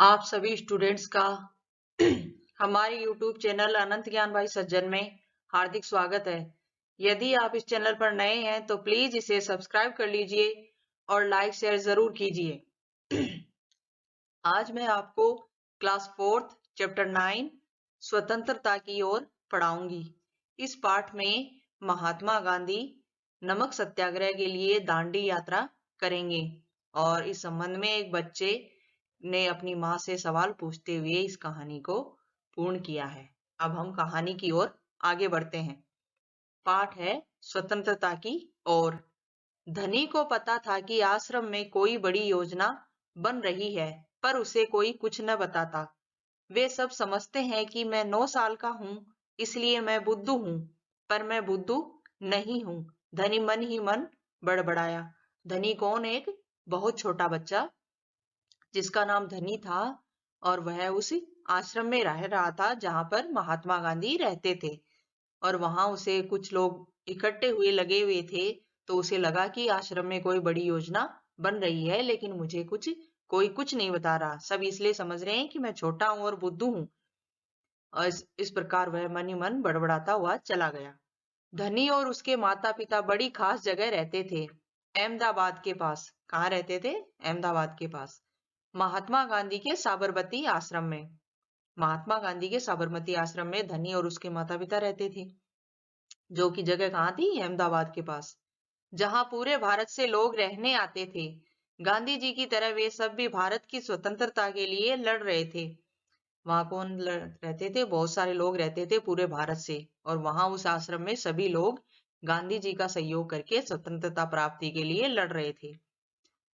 आप सभी स्टूडेंट्स का हमारे YouTube चैनल अनंत ज्ञान भाई सज्जन में हार्दिक स्वागत है। यदि आप इस चैनल पर नए हैं तो प्लीज इसे सब्सक्राइब कर लीजिए और लाइक शेयर जरूर कीजिए। आज मैं आपको क्लास 4th चैप्टर 9 स्वतंत्रता की ओर पढ़ाऊंगी। इस पाठ में महात्मा गांधी नमक सत्याग्रह के लिए दांडी यात्रा करेंगे और इस संबंध में एक बच्चे ने अपनी माँ से सवाल पूछते हुए इस कहानी को पूर्ण किया है। अब हम कहानी की ओर आगे बढ़ते हैं। पाठ है स्वतंत्रता की ओर। धनी को पता था कि आश्रम में कोई बड़ी योजना बन रही है, पर उसे कोई कुछ न बताता। वे सब समझते हैं कि मैं 9 साल का हूँ, इसलिए मैं बुद्धू हूँ, पर मैं बुद्धू नहीं हूँ। धनी मन ही मन बड़बड़ाया। धनी कौन? एक बहुत छोटा बच्चा जिसका नाम धनी था और वह उस आश्रम में रह रहा था जहां पर महात्मा गांधी रहते थे। और वहां उसे कुछ लोग इकट्ठे हुए लगे हुए थे, तो उसे लगा कि आश्रम में कोई बड़ी योजना बन रही है, लेकिन मुझे कोई कुछ नहीं बता रहा। सब इसलिए समझ रहे हैं कि मैं छोटा हूं और बुद्धू हूं। और इस प्रकार वह मन ही मन बड़बड़ाता हुआ चला गया। धनी और उसके माता पिता बड़ी खास जगह रहते थे, अहमदाबाद के पास। कहाँ रहते थे? अहमदाबाद के पास, महात्मा गांधी के साबरमती आश्रम में। महात्मा गांधी के साबरमती आश्रम में धनी और उसके माता पिता रहते थे, जो की जगह कहाँ थी? अहमदाबाद के पास, जहां पूरे भारत से लोग रहने आते थे। गांधी जी की तरह वे सब भी भारत की स्वतंत्रता के लिए लड़ रहे थे। वहां कौन रहते थे? बहुत सारे लोग रहते थे पूरे भारत से, और वहां उस आश्रम में सभी लोग गांधी जी का सहयोग करके स्वतंत्रता प्राप्ति के लिए लड़ रहे थे।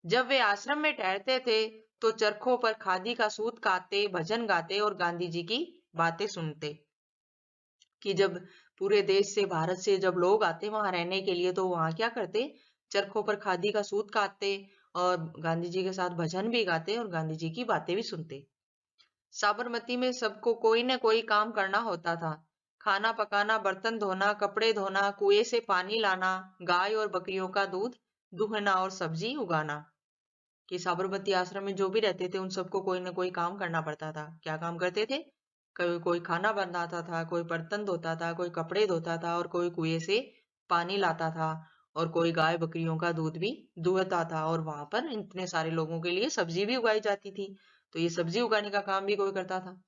जब वे आश्रम में ठहरते थे तो चरखों पर खादी का सूत काटते, भजन गाते और गांधी जी की बातें सुनते। कि जब पूरे देश से, भारत से जब लोग आते वहां रहने के लिए, तो वहां क्या करते? चरखों पर खादी का सूत काटते और गांधी जी के साथ भजन भी गाते और गांधी जी की बातें भी सुनते। साबरमती में सबको कोई न कोई काम करना होता था। खाना पकाना, बर्तन धोना, कपड़े धोना, कुएं से पानी लाना, गाय और बकरियों का दूध दूहना और सब्जी उगाना। कि साबरमती आश्रम में जो भी रहते थे उन सबको कोई ना कोई काम करना पड़ता था। क्या काम करते थे? कोई कोई खाना बनाता था, कोई बर्तन धोता था, कोई कपड़े धोता था और कोई कुएं से पानी लाता था, और कोई गाय बकरियों का दूध भी दुहता था। और वहां पर इतने सारे लोगों के लिए सब्जी भी उगाई जाती थी, तो ये सब्जी उगाने का काम भी कोई करता था।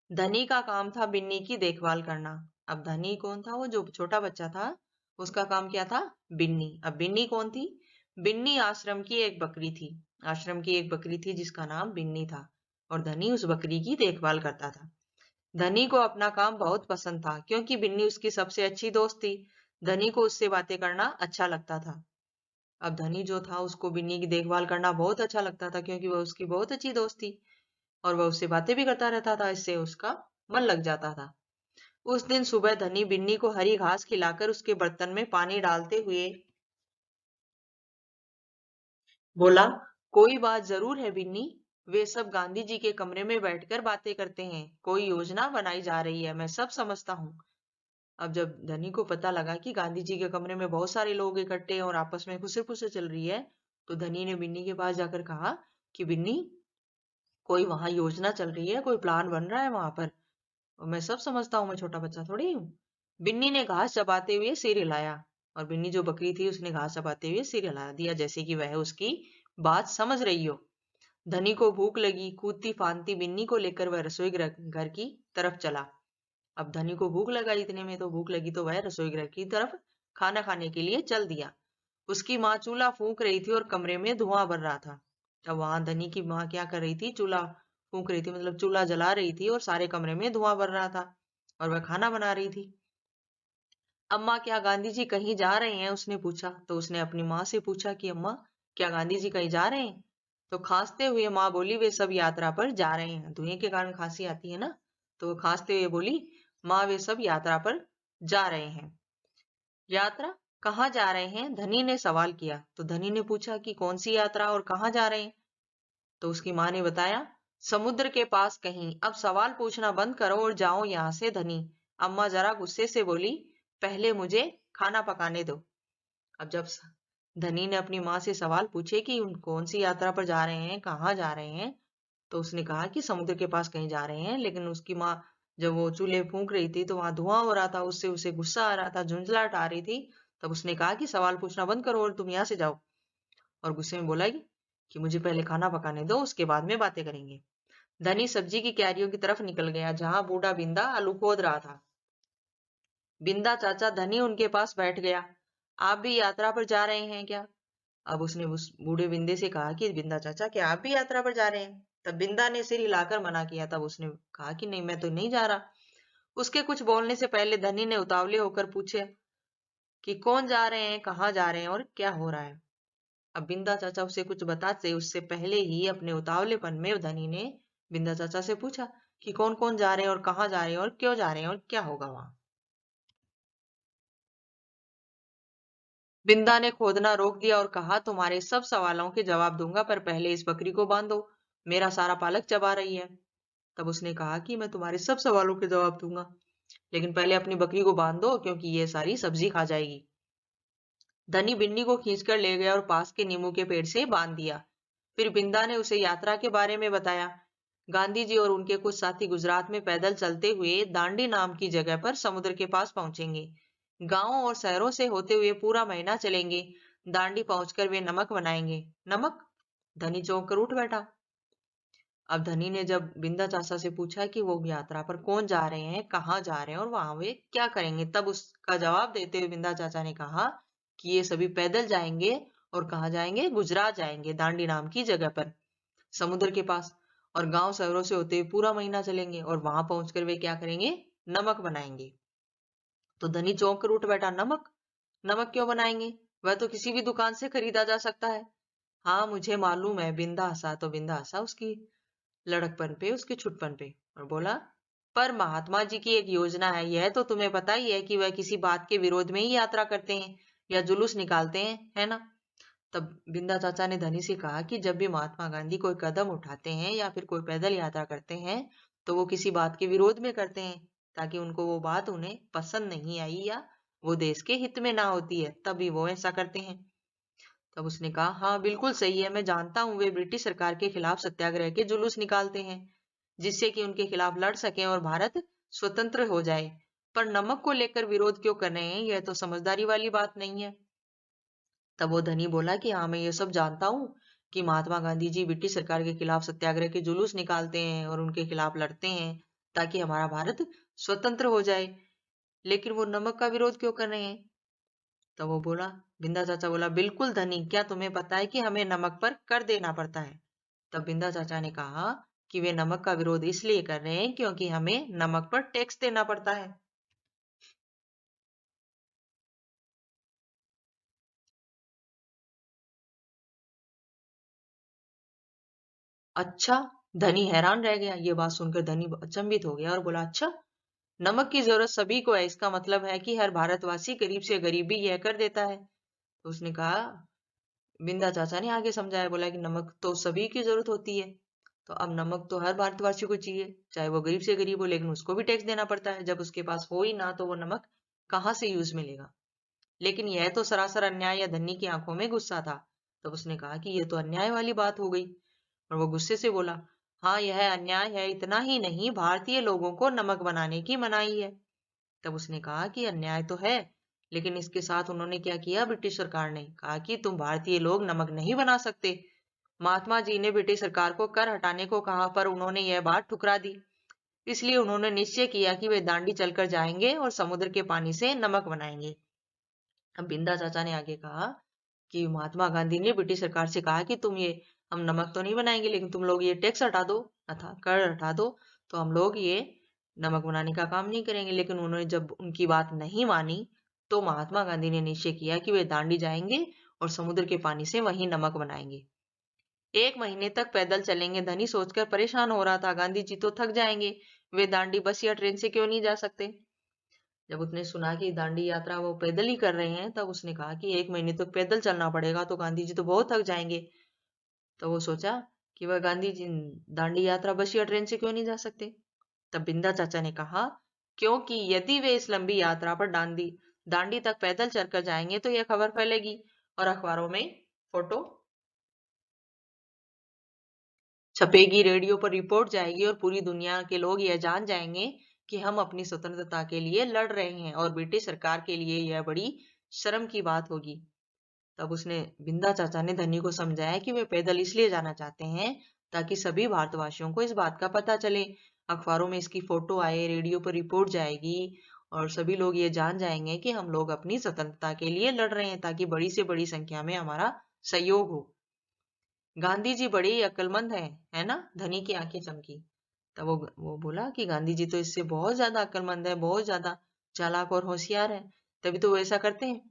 धनी का काम था बिन्नी की देखभाल करना। अब धनी कौन था? वो जो छोटा बच्चा था, उसका काम क्या था? बिन्नी। अब बिन्नी कौन थी? बिन्नी आश्रम की एक बकरी थी। आश्रम की एक बकरी थी जिसका नाम बिन्नी था, और धनी उस बकरी की देखभाल करता था। धनी को अपना काम बहुत पसंद था, क्योंकि बिन्नी उसकी सबसे अच्छी दोस्त थी। धनी को उससे बातें करना अच्छा लगता था। अब धनी जो था उसको बिन्नी की देखभाल करना बहुत अच्छा लगता था, क्योंकि वह उसकी बहुत अच्छी दोस्त थी और वह उससे बातें भी करता रहता था। इससे उसका मन लग जाता था। उस दिन सुबह धनी बिन्नी को हरी घास खिलाकर उसके बर्तन में पानी डालते हुए बोला, कोई बात जरूर है बिन्नी। वे सब गांधी जी के कमरे में बैठकर बातें करते हैं। कोई योजना बनाई जा रही है, मैं सब समझता हूँ। अब जब धनी को पता लगा कि गांधी जी के कमरे में बहुत सारे लोग इकट्ठे हैं और आपस में खुसर फुसर चल रही है, तो धनी ने बिन्नी के पास जाकर कहा कि बिन्नी, कोई वहां योजना चल रही है, कोई प्लान बन रहा है वहां पर, और मैं सब समझता हूँ, मैं छोटा बच्चा थोड़ी हूँ। बिन्नी ने घास चबाते हुए सिर हिलाया, और बिन्नी जो बकरी थी उसने घास चबाते हुए सिर हिला दिया, जैसे कि वह उसकी बात समझ रही हो। धनी को भूख लगी। कूदती फांदती बिन्नी को लेकर वह रसोई घर की तरफ चला। अब धनी को भूख लगा, इतने में तो भूख लगी, तो वह रसोई घर की तरफ खाना खाने के लिए चल दिया। उसकी माँ चूल्हा फूंक रही थी और कमरे में धुआं भर रहा था। अब वहां धनी की माँ क्या कर रही थी? चूल्हा फूंक रही थी, मतलब चूल्हा जला रही थी, और सारे कमरे में धुआं भर रहा था और वह खाना बना रही थी। अम्मा, क्या गांधी जी कहीं जा रहे हैं? उसने पूछा। तो उसने अपनी माँ से पूछा कि अम्मा, क्या गांधी जी कहीं जा रहे हैं? तो खांसते हुए माँ बोली, वे सब यात्रा पर जा रहे हैं। धुएं के कारण खांसी आती है ना, तो वो खांसते हुए बोली, माँ वे सब यात्रा पर जा रहे हैं। यात्रा? कहाँ जा रहे हैं? धनी ने सवाल किया। तो धनी ने पूछा कि कौन सी यात्रा और कहाँ जा रहे हैं? तो उसकी माँ ने बताया, समुद्र के पास कहीं। अब सवाल पूछना बंद करो और जाओ यहाँ से। धनी अम्मा जरा गुस्से से बोली, पहले मुझे खाना पकाने दो। अब जब धनी ने अपनी माँ से सवाल पूछे कि कौन सी यात्रा पर जा रहे हैं, कहाँ जा रहे हैं, तो उसने कहा कि समुद्र के पास कहीं जा रहे हैं, लेकिन उसकी माँ जब वो चूल्हे फूंक रही थी तो वहां धुआं हो रहा था, उससे उसे गुस्सा आ रहा था, झुंझलाहट आ रही थी। तब उसने कहा कि सवाल पूछना बंद करो और तुम यहाँ से जाओ, और गुस्से में बोला कि मुझे पहले खाना पकाने दो, उसके बाद में बातें करेंगे। धनी सब्जी की क्यारियों की तरफ निकल गया, जहां बूढ़ा बिंदा आलू खोद रहा था। बिंदा चाचा धनी उनके पास बैठ गया। आप भी यात्रा पर जा रहे हैं क्या? अब उसने उस बूढ़े बिंदे से कहा कि बिंदा चाचा, क्या आप भी यात्रा पर जा रहे हैं? तब बिंदा ने सिर हिलाकर मना किया। तब उसने कहा कि नहीं, मैं तो नहीं जा रहा। उसके कुछ बोलने से पहले धनी ने उतावले होकर पूछे कि कौन जा रहे हैं, कहाँ जा रहे हैं और क्या हो रहा है। अब बिंदा चाचा उसे कुछ बताते उससे पहले ही अपने उतावलेपन में धनी ने बिंदा चाचा से पूछा कि कौन कौन जा रहे हैं और कहाँ जा रहे हैं और क्यों जा रहे हैं और क्या होगा वहां। बिंदा ने खोदना रोक दिया और कहा, तुम्हारे सब सवालों के जवाब दूंगा, पर पहले इस बकरी को बांधो, मेरा सारा पालक चबा रही है। तब उसने कहा कि मैं तुम्हारे सब सवालों के जवाब दूंगा, लेकिन पहले अपनी बकरी को बांध दो, क्योंकि ये सारी सब्जी खा जाएगी। धनी बिन्नी को खींचकर ले गया और पास के नींबू के पेड़ से बांध दिया। फिर बिंदा ने उसे यात्रा के बारे में बताया। गांधी जी और उनके कुछ साथी गुजरात में पैदल चलते हुए दांडी नाम की जगह पर समुद्र के पास पहुंचेंगे। गांवों और शहरों से होते हुए पूरा महीना चलेंगे। दांडी पहुंचकर वे नमक बनाएंगे। नमक? धनी चौंक कर उठ बैठा। अब धनी ने जब बिंदा चाचा से पूछा कि वो यात्रा पर कौन जा रहे हैं, कहाँ जा रहे हैं और वहां वे क्या करेंगे, तब उसका जवाब देते हुए बिंदा चाचा ने कहा कि ये सभी पैदल जाएंगे। और कहाँ जाएंगे? गुजरात जाएंगे, दांडी नाम की जगह पर, समुद्र के पास। और गांव शहरों से होते हुए पूरा महीना चलेंगे और वहां पहुंचकर वे क्या करेंगे? नमक बनाएंगे। तो धनी चौंक कर उठ बैठा। नमक? नमक क्यों बनाएंगे? वह तो किसी भी दुकान से खरीदा जा सकता है। हाँ, मुझे मालूम है। बिंदा हंसा। तो बिंदा हंसा उसकी लड़कपन पे, उसके छुटपन पे, और बोला, पर महात्मा जी की एक योजना है, यह तो तुम्हें पता ही है कि वह किसी बात के विरोध में ही यात्रा करते हैं या जुलूस निकालते हैं, है ना? तब बिंदा चाचा ने धनी से कहा कि जब भी महात्मा गांधी कोई कदम उठाते हैं या फिर कोई पैदल यात्रा करते हैं, तो वो किसी बात के विरोध में करते हैं, ताकि उनको वो बात उन्हें पसंद नहीं आई या वो देश के हित में ना होती है, तभी वो ऐसा करते हैं। तब उसने कहा, हाँ बिल्कुल सही है, मैं जानता हूँ वे ब्रिटिश सरकार के खिलाफ सत्याग्रह के जुलूस निकालते हैं, जिससे कि उनके खिलाफ लड़ सकें और भारत स्वतंत्र हो जाए। पर नमक को लेकर विरोध क्यों कर रहे हैं, यह तो समझदारी वाली बात नहीं है। तब वो धनी बोला कि हाँ, मैं ये सब जानता हूँ कि महात्मा गांधी जी ब्रिटिश सरकार के खिलाफ सत्याग्रह के जुलूस निकालते हैं और उनके खिलाफ लड़ते हैं, ताकि हमारा भारत स्वतंत्र हो जाए, लेकिन वो नमक का विरोध क्यों कर रहे हैं? तब वो बोला, बिंदा चाचा बोला, बिल्कुल धनी, क्या तुम्हें पता है कि हमें नमक पर कर देना पड़ता है? तब बिंदा चाचा ने कहा कि वे नमक का विरोध इसलिए कर रहे हैं क्योंकि हमें नमक पर टैक्स देना पड़ता है। अच्छा? धनी हैरान रह गया। ये बात सुनकर धनी अचंभित हो गया और बोला, अच्छा, नमक की जरूरत सभी को है, इसका मतलब है कि हर भारतवासी गरीब से गरीब भी यह कर देता है। तो उसने कहा, बिंदा चाचा ने आगे समझाया, बोला कि नमक तो सभी की जरूरत होती है, तो अब नमक तो हर भारतवासी को चाहिए, चाहे वो गरीब से गरीब हो, लेकिन उसको भी टैक्स देना पड़ता है। जब उसके पास हो ही ना, तो वो नमक कहाँ से यूज मिलेगा? लेकिन यह तो सरासर अन्याय या धनी की आंखों में गुस्सा था। तब उसने कहा कि यह तो अन्याय वाली बात हो गई, और वो गुस्से से बोला, हाँ यह अन्याय है, इतना ही नहीं, भारतीय लोगों को नमक बनाने की मनाही है। तब उसने कहा कि अन्याय तो है, लेकिन इसके साथ उन्होंने क्या किया? ब्रिटिश सरकार ने कहा कि तुम भारतीय लोग नमक नहीं बना सकते। महात्मा जी ने ब्रिटिश सरकार को कर हटाने को कहा, पर उन्होंने यह बात ठुकरा दी। इसलिए उन्होंने निश्चय किया कि वे दांडी चलकर जाएंगे और समुद्र के पानी से नमक बनाएंगे। अब बिंदा चाचा ने आगे कहा कि महात्मा गांधी ने ब्रिटिश सरकार से कहा कि तुम ये, हम नमक तो नहीं बनाएंगे, लेकिन तुम लोग ये टैक्स हटा दो, अथा कर हटा दो, तो हम लोग ये नमक बनाने का काम नहीं करेंगे। लेकिन उन्होंने जब उनकी बात नहीं मानी, तो महात्मा गांधी ने निश्चय किया कि वे दांडी जाएंगे और समुद्र के पानी से वहीं नमक बनाएंगे। 1 महीने तक पैदल चलेंगे। धनी सोचकर परेशान हो रहा था, गांधी जी तो थक जाएंगे, वे दांडी बस या ट्रेन से क्यों नहीं जा सकते? जब उसने सुना कि दांडी यात्रा वो पैदल ही कर रहे हैं, तब उसने कहा कि 1 महीने तक पैदल चलना पड़ेगा, तो गांधी जी तो बहुत थक जाएंगे। तो वो सोचा कि वह गांधी जी दांडी यात्रा बस या ट्रेन से क्यों नहीं जा सकते? तब बिंदा चाचा ने कहा, क्योंकि यदि वे इस लंबी यात्रा पर दांडी दांडी तक पैदल चलकर जाएंगे, तो यह खबर फैलेगी और अखबारों में फोटो छपेगी, रेडियो पर रिपोर्ट जाएगी और पूरी दुनिया के लोग यह जान जाएंगे कि हम अपनी स्वतंत्रता के लिए लड़ रहे हैं और ब्रिटिश सरकार के लिए यह बड़ी शर्म की बात होगी। तब उसने बिंदा चाचा ने धनी को समझाया कि वे पैदल इसलिए जाना चाहते हैं ताकि सभी भारतवासियों को इस बात का पता चले, अखबारों में इसकी फोटो आए, रेडियो पर रिपोर्ट जाएगी और सभी लोग ये जान जाएंगे कि हम लोग अपनी स्वतंत्रता के लिए लड़ रहे हैं ताकि बड़ी से बड़ी संख्या में हमारा सहयोग हो। गांधी जी बड़े ही अक्लमंद हैं, है ना? धनी की आंखें चमकी। तब वो बोला कि गांधी जी तो इससे बहुत ज्यादा अक्लमंद है, बहुत ज्यादा चालाक और होशियार है, तभी तो वो ऐसा करते हैं।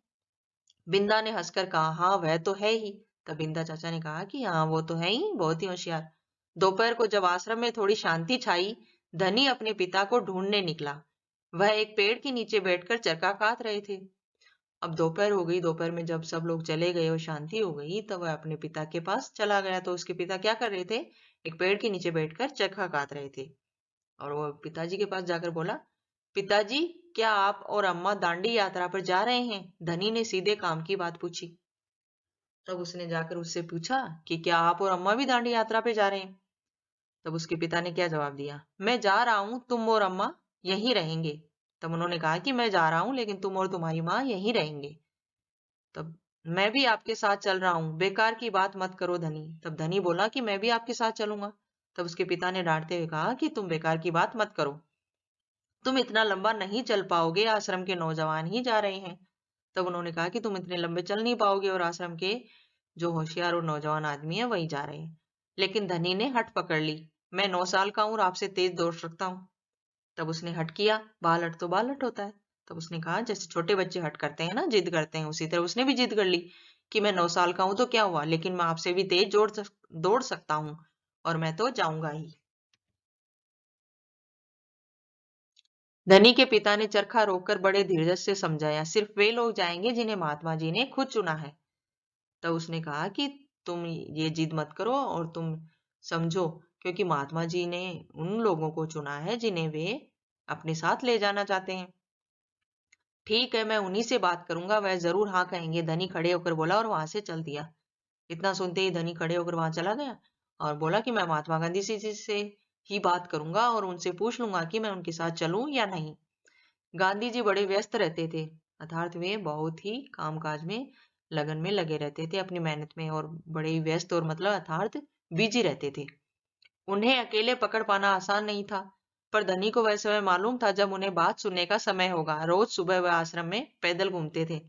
बिंदा ने हंसकर कहा, हाँ वह तो है ही। तब बिंदा चाचा ने कहा कि हाँ वो तो है ही, बहुत ही होशियार। दोपहर को जब आश्रम में थोड़ी शांति छाई, धनी अपने पिता को ढूंढने निकला। वह एक पेड़ के नीचे बैठकर चरखा काट रहे थे। अब दोपहर हो गई। दोपहर में जब सब लोग चले गए और शांति हो गई, तब वह अपने पिता के पास चला गया। तो उसके पिता क्या कर रहे थे? एक पेड़ के नीचे बैठकर चरखा काट रहे थे। और वो पिताजी के पास जाकर बोला, पिताजी क्या आप और अम्मा दांडी यात्रा पर जा रहे हैं? धनी ने सीधे काम की बात पूछी। तब उसने जाकर उससे पूछा कि क्या आप और अम्मा भी दांडी यात्रा पे जा रहे हैं? तब उसके पिता ने क्या जवाब दिया, मैं जा रहा हूं, तुम और अम्मा यहीं रहेंगे। तब उन्होंने कहा कि मैं जा रहा हूं लेकिन तुम और तुम्हारी माँ यहीं रहेंगे। तब मैं भी आपके साथ चल रहा हूँ, बेकार की बात मत करो धनी। तब धनी बोला कि मैं भी आपके साथ चलूंगा। तब उसके पिता ने डांटते हुए कहा कि तुम बेकार की बात मत करो, तुम इतना लंबा नहीं चल पाओगे, आश्रम के नौजवान ही जा रहे हैं। तब उन्होंने कहा कि तुम इतने लंबे चल नहीं पाओगे और आश्रम के जो होशियार और नौजवान आदमी है वही जा रहे हैं। लेकिन धनी ने हट पकड़ ली, मैं 9 साल का हूं और आपसे तेज दौड़ सकता हूँ। तब उसने हट किया, बाल हट तो बाल हट होता है। तब उसने कहा जैसे छोटे बच्चे हट करते हैं ना, जिद करते हैं, उसी तरह उसने भी जिद कर ली कि मैं 9 साल का हूं तो क्या हुआ, लेकिन मैं आपसे भी तेज दौड़ सकता हूँ और मैं तो जाऊंगा ही। धनी के पिता ने चरखा रोककर बड़े धीरज से समझाया, सिर्फ वे लोग जाएंगे जिन्हें महात्मा जी ने खुद चुना है। तब उसने कहा कि तुम ये जिद मत करो और तुम समझो, क्योंकि महात्मा जी ने उन लोगों को चुना है जिन्हें वे अपने साथ ले जाना चाहते हैं। ठीक है, मैं उन्हीं से बात करूंगा, वह जरूर हाँ कहेंगे। धनी खड़े होकर बोला और वहां से चल दिया। इतना सुनते ही धनी खड़े होकर वहां चला गया और बोला कि मैं महात्मा गांधी जी से ही बात करूंगा और उनसे पूछ लूंगा कि मैं उनके साथ चलूं या नहीं। गांधी जी बड़े व्यस्त रहते थे, अर्थात वे बहुत ही कामकाज में लगन में लगे रहते थे अपनी मेहनत में, और बड़े ही व्यस्त और मतलब अर्थात बिजी रहते थे। उन्हें अकेले पकड़ पाना आसान नहीं था, पर धनी को वह समय मालूम था जब उन्हें बात सुनने का समय होगा। रोज सुबह वह आश्रम में पैदल घूमते थे,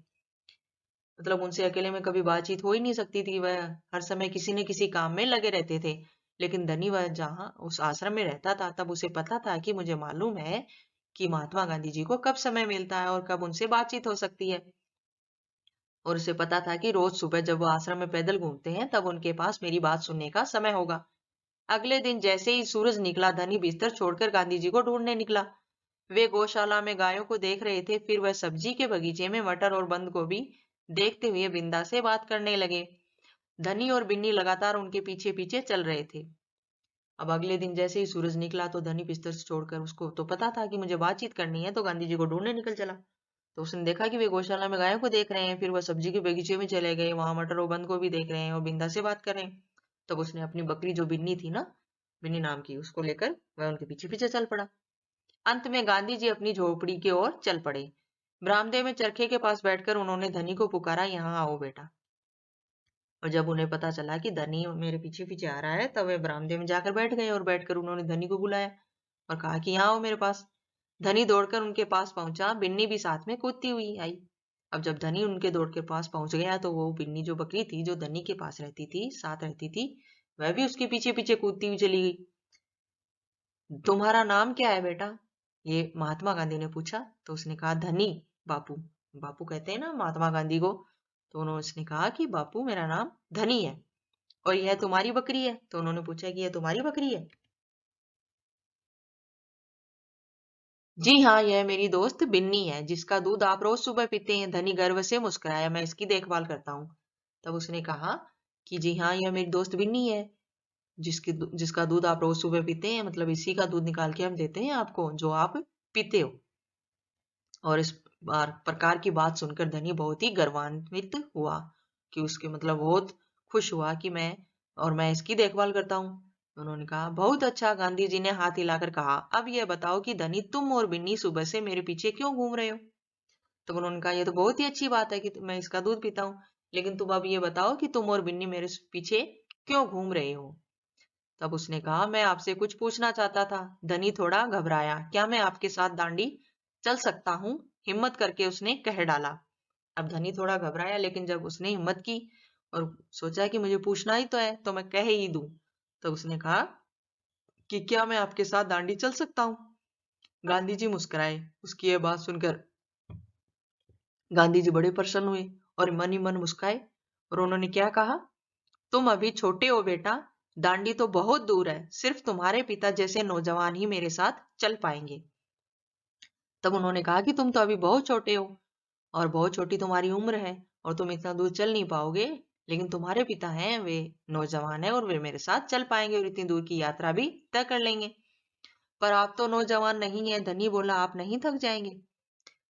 मतलब उनसे अकेले में कभी बातचीत हो ही नहीं सकती थी, वह हर समय किसी न किसी काम में लगे रहते थे। लेकिन धनी वह जहां उस आश्रम में रहता था, तब उसे पता था कि मुझे मालूम है कि महात्मा गांधी जी को कब समय मिलता है और कब उनसे बातचीत हो सकती है। और उसे पता था कि रोज सुबह जब वो आश्रम में पैदल घूमते हैं तब उनके पास मेरी बात सुनने का समय होगा। अगले दिन जैसे ही सूरज निकला, धनी बिस्तर छोड़कर गांधी जी को ढूंढने निकला। वे गौशाला में गायों को देख रहे थे, फिर वह सब्जी के बगीचे में मटर और बंद गोभी देखते हुए बिंदा से बात करने लगे। धनी और बिन्नी लगातार उनके पीछे पीछे चल रहे थे। अब अगले दिन जैसे ही सूरज निकला तो धनी बिस्तर से छोड़कर, उसको तो पता था कि मुझे बातचीत करनी है, तो गांधी जी को ढूंढने निकल चला। तो उसने देखा कि वे गौशाला में गायों को देख रहे हैं, फिर वह सब्जी के बगीचे में चले गए, वहां मटर और बंद गोभी देख रहे हैं और बिंदा से बात कर रहे हैं। तब उसने अपनी बकरी जो बिन्नी थी ना, बिन्नी नाम की, उसको लेकर वह उनके पीछे पीछे चल पड़ा। अंत में गांधी जी अपनी झोपड़ी की ओर चल पड़े। बरामदे में चरखे के पास बैठकर उन्होंने धनी को पुकारा, यहाँ आओ बेटा। और जब उन्हें पता चला कि धनी मेरे पीछे पीछे आ रहा है, तब वे बरामदे में जाकर बैठ गए और बैठकर उन्होंने धनी को बुलाया और कहा कि यहाँ आओ मेरे पास। धनी दौड़कर उनके पास पहुंचा, बिन्नी भी साथ में कूदती हुई आई। अब जब धनी उनके दौड़ के पास पहुंच गया, तो वो बिन्नी जो बकरी थी, जो धनी के पास रहती थी, साथ रहती थी, वह भी उसके पीछे पीछे कूदती हुई चली गई। तुम्हारा नाम क्या है बेटा? ये महात्मा गांधी ने पूछा। तो उसने कहा, धनी बापू। बापू कहते हैं ना महात्मा गांधी को। तो उन्होंने उसने कहा कि बापू मेरा नाम धनी है। और यह तुम्हारी बकरी है? तो उन्होंने पूछा कि यह तुम्हारी बकरी है? जी हाँ, यह मेरी दोस्त बिन्नी है, जिसका दूध आप रोज सुबह पीते हैं। धनी गर्व से मुस्कुराया, मैं इसकी देखभाल करता हूँ। तब उसने कहा कि जी हाँ, यह मेरी दोस्त बिन्नी है, जिसका दूध आप रोज सुबह पीते हैं, मतलब इसी का दूध निकाल के हम देते हैं आपको, जो आप पीते हो। और इस बार प्रकार की बात सुनकर धनी बहुत ही गर्वान्वित हुआ, कि उसके मतलब बहुत खुश हुआ कि मैं इसकी देखभाल करता हूँ। उन्होंने कहा बहुत अच्छा। गांधी जी ने हाथ हिलाकर कहा, अब यह बताओ कि धनी तुम और बिन्नी सुबह से मेरे पीछे क्यों घूम रहे हो? तब उन्होंने कहा, ये तो बहुत ही अच्छी बात है कि मैं इसका दूध पीता हूँ, लेकिन तुम अब ये बताओ कि तुम और बिन्नी मेरे पीछे क्यों घूम रहे हो? तब उसने कहा, मैं आपसे कुछ पूछना चाहता था। धनी थोड़ा घबराया, क्या मैं आपके साथ दांडी चल सकता हूँ? हिम्मत करके उसने कह डाला। अब धनी थोड़ा घबराया, लेकिन जब उसने हिम्मत की और सोचा कि मुझे पूछना ही तो है तो मैं कह ही दूं, तो उसने कहा कि क्या मैं आपके साथ दांडी चल सकता हूँ? गांधी जी मुस्कुराए। उसकी यह बात सुनकर गांधी जी बड़े प्रसन्न हुए और मन ही मन मुस्काए, और उन्होंने क्या कहा, तुम अभी छोटे हो बेटा, दांडी तो बहुत दूर है, सिर्फ तुम्हारे पिता जैसे नौजवान ही मेरे साथ चल पाएंगे। तब उन्होंने कहा कि तुम तो अभी बहुत छोटे हो और बहुत छोटी तुम्हारी उम्र है और तुम इतना दूर चल नहीं पाओगे, लेकिन तुम्हारे पिता हैं, वे नौजवान हैं और वे मेरे साथ चल पाएंगे और इतनी दूर की यात्रा भी तय कर लेंगे। पर आप तो नौजवान नहीं है, धनी बोला, आप नहीं थक जाएंगे?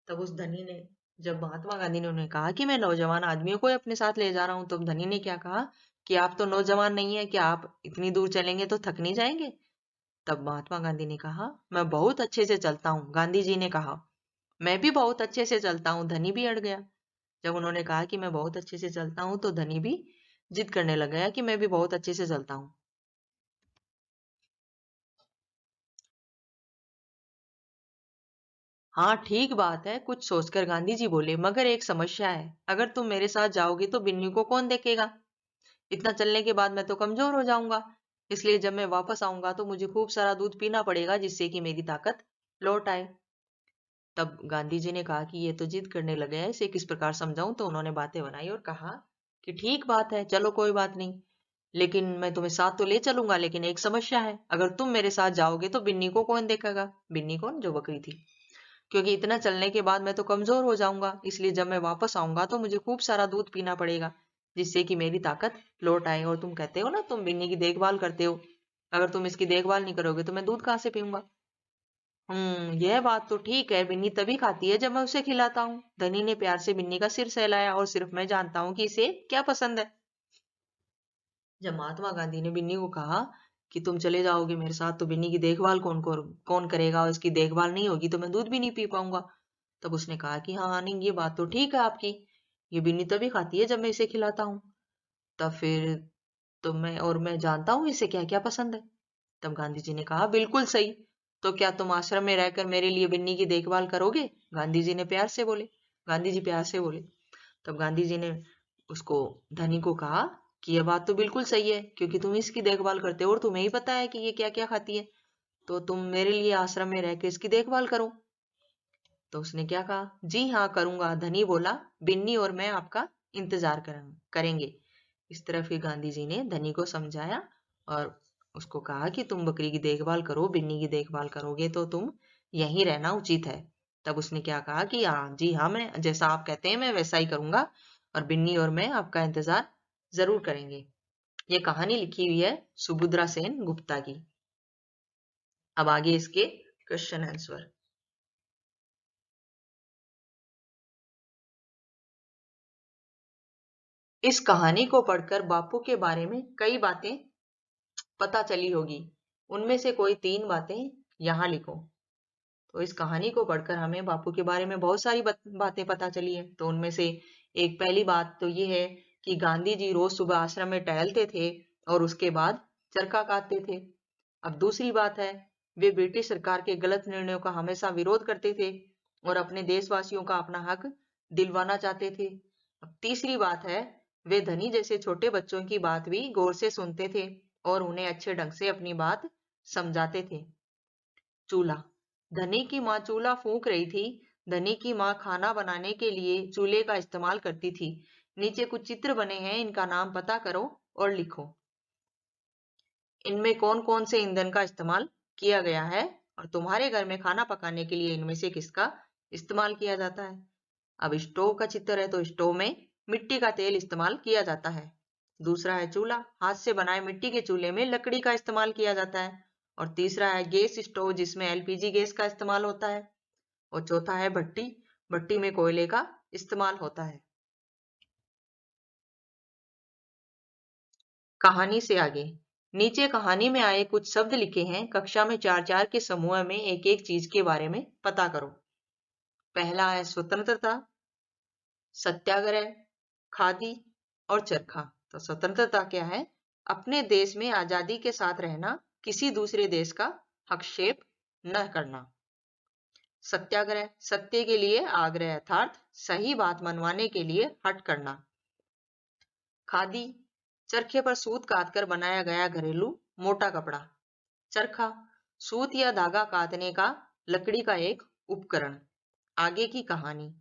तब उस धनी ने, जब महात्मा गांधी ने उन्हें कहा कि मैं नौजवान आदमियों को अपने साथ ले जा रहा हूं, तो धनी ने क्या कहा कि आप तो नौजवान नहीं है, क्या आप इतनी दूर चलेंगे तो थक नहीं जाएंगे? तब महात्मा गांधी ने कहा, मैं बहुत अच्छे से चलता हूँ। गांधी जी ने कहा, मैं भी बहुत अच्छे से चलता हूँ। धनी भी अड़ गया। जब उन्होंने कहा कि मैं बहुत अच्छे से चलता हूँ, तो धनी भी जिद करने लग गया कि मैं भी बहुत अच्छे से चलता हूँ। हाँ ठीक बात है, कुछ सोचकर गांधी जी बोले, मगर एक समस्या है, अगर तुम मेरे साथ जाओगे तो बिन्नी को कौन देखेगा? इतना चलने के बाद मैं तो कमजोर हो जाऊंगा, इसलिए जब मैं वापस आऊंगा तो मुझे खूब सारा दूध पीना पड़ेगा, जिससे कि मेरी ताकत लौट आए। तब गांधी जी ने कहा कि ये तो जिद करने लगे हैं, इसे किस प्रकार समझाऊं? तो उन्होंने बातें बनाई और कहा कि ठीक बात है, चलो कोई बात नहीं, लेकिन मैं तुम्हें साथ तो ले चलूंगा, लेकिन एक समस्या है, अगर तुम मेरे साथ जाओगे तो बिन्नी को कौन देखेगा? बिन्नी कौन? जो बकरी थी। क्योंकि इतना चलने के बाद मैं तो कमजोर हो जाऊंगा, इसलिए जब मैं वापस आऊंगा तो मुझे खूब सारा दूध पीना पड़ेगा, जिससे कि मेरी ताकत लौट आए। और तुम कहते हो ना, तुम बिन्नी की देखभाल करते हो, अगर तुम इसकी देखभाल नहीं करोगे तो मैं दूध कहाँ से पीऊंगा? यह बात तो ठीक है, बिन्नी तभी खाती है जब मैं उसे खिलाता हूँ। धनी ने प्यार से बिन्नी का सिर सहलाया, और सिर्फ मैं जानता हूँ कि इसे क्या पसंद है। जब महात्मा गांधी ने बिन्नी को कहा कि तुम चले जाओगे मेरे साथ, तो बिन्नी की देखभाल कौन करेगा, और इसकी देखभाल नहीं होगी तो मैं दूध भी नहीं पी पाऊंगा। तब उसने कहा कि हाँ नहीं, ये बात तो ठीक है आपकी, ये बिन्नी तभी खाती है जब मैं इसे खिलाता हूँ। तब फिर तो मैं जानता हूँ इसे क्या क्या पसंद है। तब गांधी जी ने कहा, बिल्कुल सही, तो क्या तुम आश्रम में रहकर मेरे लिए बिन्नी की देखभाल करोगे? गांधी जी ने प्यार से बोले। गांधी जी प्यार से बोले। तब गांधी जी ने उसको, धनी को कहा कि यह बात तो बिल्कुल सही है, क्योंकि तुम इसकी देखभाल करते हो और तुम्हें ही पता है कि ये क्या क्या खाती है, तो तुम मेरे लिए आश्रम में रह के इसकी देखभाल करो। तो उसने क्या कहा, जी हाँ करूंगा। धनी बोला, बिन्नी और मैं आपका इंतजार करेंगे। इस तरह फिर गांधी जी ने धनी को समझाया और उसको कहा कि तुम बकरी की देखभाल करो, बिन्नी की देखभाल करोगे तो तुम यहीं रहना उचित है। तब उसने क्या कहा कि हाँ जी हाँ, मैं जैसा आप कहते हैं मैं वैसा ही करूंगा, और बिन्नी और मैं आपका इंतजार जरूर करेंगे। ये कहानी लिखी हुई है सुभद्रा सेन गुप्ता की। अब आगे इसके क्वेश्चन आंसर। इस कहानी को पढ़कर बापू के बारे में कई बातें पता चली होगी, उनमें से कोई 3 बातें यहाँ लिखो। तो इस कहानी को पढ़कर हमें बापू के बारे में बहुत सारी बातें पता चली है। तो उनमें से एक पहली बात तो ये है कि गांधी जी रोज सुबह आश्रम में टहलते थे और उसके बाद चरखा काटते थे। अब दूसरी बात है, वे ब्रिटिश सरकार के गलत निर्णयों का हमेशा विरोध करते थे और अपने देशवासियों का अपना हक दिलवाना चाहते थे। अब तीसरी बात है, वे धनी जैसे छोटे बच्चों की बात भी गौर से सुनते थे और उन्हें अच्छे ढंग से अपनी बात समझाते थे। चूल्हा। धनी की माँ चूल्हा फूंक रही थी। धनी की माँ खाना बनाने के लिए चूल्हे का इस्तेमाल करती थी। नीचे कुछ चित्र बने हैं, इनका नाम पता करो और लिखो। इनमें कौन कौन से ईंधन का इस्तेमाल किया गया है, और तुम्हारे घर में खाना पकाने के लिए इनमें से किसका इस्तेमाल किया जाता है? अब स्टोव का चित्र है, तो स्टोव में मिट्टी का तेल इस्तेमाल किया जाता है। दूसरा है चूल्हा, हाथ से बनाए मिट्टी के चूल्हे में लकड़ी का इस्तेमाल किया जाता है। और तीसरा है गैस स्टोव, जिसमें एलपीजी गैस का इस्तेमाल होता है। और चौथा है भट्टी, भट्टी में कोयले का इस्तेमाल होता है। कहानी से आगे। नीचे कहानी में आए कुछ शब्द लिखे हैं, कक्षा में 4-4 के समूह में एक एक चीज के बारे में पता करो। पहला है स्वतंत्रता, सत्याग्रह, खादी और चरखा। तो स्वतंत्रता क्या है? अपने देश में आजादी के साथ रहना, किसी दूसरे देश का हस्तक्षेप न करना। सत्याग्रह, सत्य के लिए आग्रह अर्थात सही बात मनवाने के लिए हट करना। खादी, चरखे पर सूत काटकर बनाया गया घरेलू मोटा कपड़ा। चरखा, सूत या धागा काटने का लकड़ी का एक उपकरण। आगे की कहानी।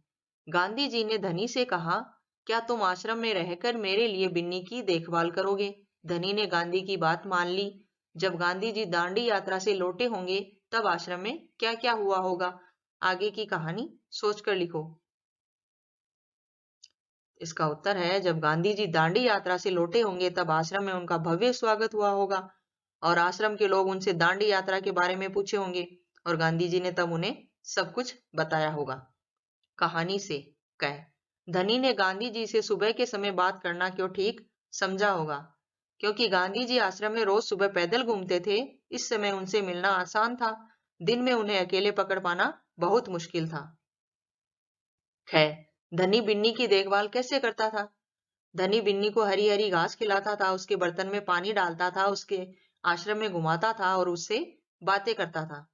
गांधी जी ने धनी से कहा, क्या तुम आश्रम में रहकर मेरे लिए बिन्नी की देखभाल करोगे? धनी ने गांधी की बात मान ली। जब गांधी जी दांडी यात्रा से लौटे होंगे तब आश्रम में क्या क्या हुआ होगा? आगे की कहानी सोचकर लिखो। इसका उत्तर है, जब गांधी जी दांडी यात्रा से लौटे होंगे तब आश्रम में उनका भव्य स्वागत हुआ होगा और आश्रम के लोग उनसे दांडी यात्रा के बारे में पूछे होंगे और गांधी जी ने तब उन्हें सब कुछ बताया होगा। कहानी से कह, धनी ने गांधी जी से सुबह के समय बात करना क्यों ठीक समझा होगा? क्योंकि गांधी जी आश्रम में रोज सुबह पैदल घूमते थे, इस समय उनसे मिलना आसान था। दिन में उन्हें अकेले पकड़ पाना बहुत मुश्किल था। खैर, धनी बिन्नी की देखभाल कैसे करता था? धनी बिन्नी को हरी हरी घास खिलाता था, उसके बर्तन में पानी डालता था, उसके आश्रम में घुमाता था और उससे बातें करता था।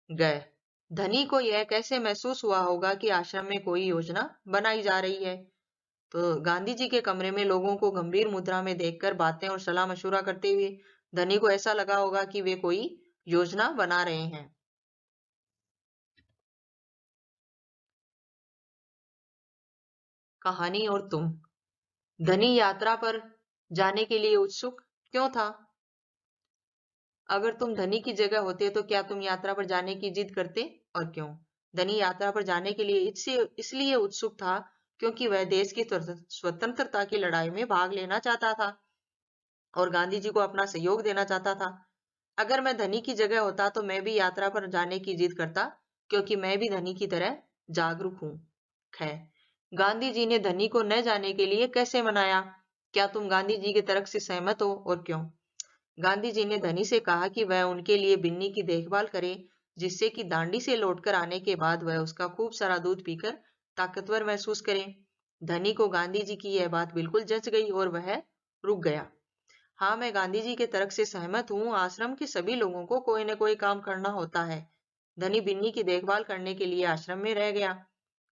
गए, धनी को यह कैसे महसूस हुआ होगा कि आश्रम में कोई योजना बनाई जा रही है? तो गांधी जी के कमरे में लोगों को गंभीर मुद्रा में देखकर बातें और सलाह मशुरा करते हुए धनी को ऐसा लगा होगा कि वे कोई योजना बना रहे हैं। कहानी और तुम। धनी यात्रा पर जाने के लिए उत्सुक क्यों था? अगर तुम धनी की जगह होते तो क्या तुम यात्रा पर जाने की जिद करते और क्यों? धनी यात्रा पर जाने के लिए इसलिए उत्सुक था क्योंकि वह देश की स्वतंत्रता की लड़ाई में भाग लेना चाहता था और गांधी जी को अपना सहयोग देना चाहता था। अगर मैं धनी की जगह होता तो मैं भी यात्रा पर जाने की जिद करता क्योंकि मैं भी धनी की तरह जागरूक हूँ। खैर, गांधी जी ने धनी को न जाने के लिए कैसे मनाया? क्या तुम गांधी जी के तर्क से सहमत हो और क्यों? गांधी जी ने धनी से कहा कि वह उनके लिए बिन्नी की देखभाल करे, जिससे कि दांडी से लौटकर आने के बाद वह उसका खूब सारा दूध पीकर ताकतवर महसूस करे। धनी को गांधी जी की यह बात बिल्कुल जच गई और वह रुक गया। हाँ, मैं गांधी जी के तर्क से सहमत हूँ। आश्रम के सभी लोगों को कोई न कोई काम करना होता है। धनी बिन्नी की देखभाल करने के लिए आश्रम में रह गया।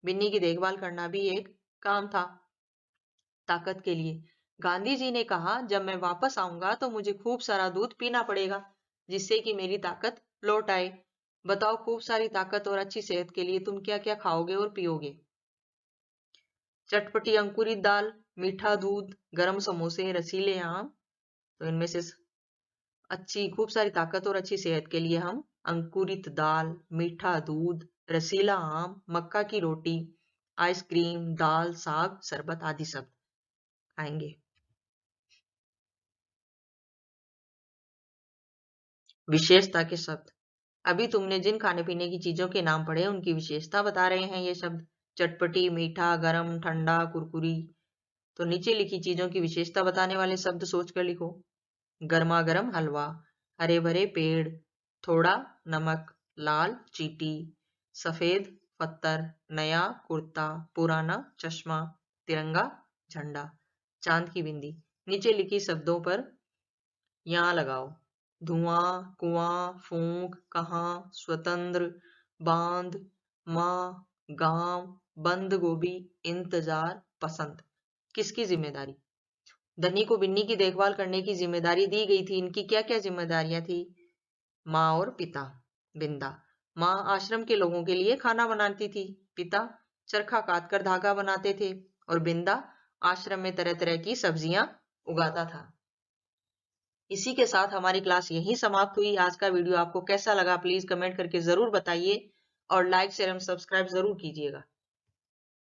बिन्नी की देखभाल करना भी एक काम था। ताकत के लिए गांधी जी ने कहा, जब मैं वापस आऊंगा तो मुझे खूब सारा दूध पीना पड़ेगा, जिससे कि मेरी ताकत लौट आए। बताओ, खूब सारी ताकत और अच्छी सेहत के लिए तुम क्या क्या खाओगे और पियोगे? चटपटी अंकुरित दाल, मीठा दूध, गरम समोसे, रसीले आम। तो इनमें से अच्छी खूब सारी ताकत और अच्छी सेहत के लिए हम अंकुरित दाल, मीठा दूध, रसीला आम, मक्का की रोटी, आइसक्रीम, दाल, साग, शरबत आदि सब खाएंगे। विशेषता के शब्द। अभी तुमने जिन खाने पीने की चीजों के नाम पढ़े उनकी विशेषता बता रहे हैं ये शब्द। चटपटी, मीठा, गरम, ठंडा, कुरकुरी। तो नीचे लिखी चीजों की विशेषता बताने वाले शब्द सोचकर लिखो। गर्मा गर्म हलवा, हरे भरे पेड़, थोड़ा नमक, लाल चींटी, सफेद पत्थर, नया कुर्ता, पुराना चश्मा, तिरंगा झंडा, चांद की बिंदी। नीचे लिखी शब्दों पर यहाँ लगाओ। धुआं, कुआं, फूंक, कहाँ, स्वतंत्र, बांध, माँ, गांव, बंद गोभी, इंतजार, पसंद। किसकी जिम्मेदारी? धनी को बिन्नी की देखभाल करने की जिम्मेदारी दी गई थी। इनकी क्या क्या जिम्मेदारियां थी? माँ और पिता। बिंदा, माँ आश्रम के लोगों के लिए खाना बनाती थी। पिता चरखा काट कर धागा बनाते थे और बिंदा आश्रम में तरह तरह की सब्जियां उगाता था। इसी के साथ हमारी क्लास यहीं समाप्त हुई। आज का वीडियो आपको कैसा लगा प्लीज कमेंट करके जरूर बताइए और लाइक शेयर एवं सब्सक्राइब जरूर कीजिएगा।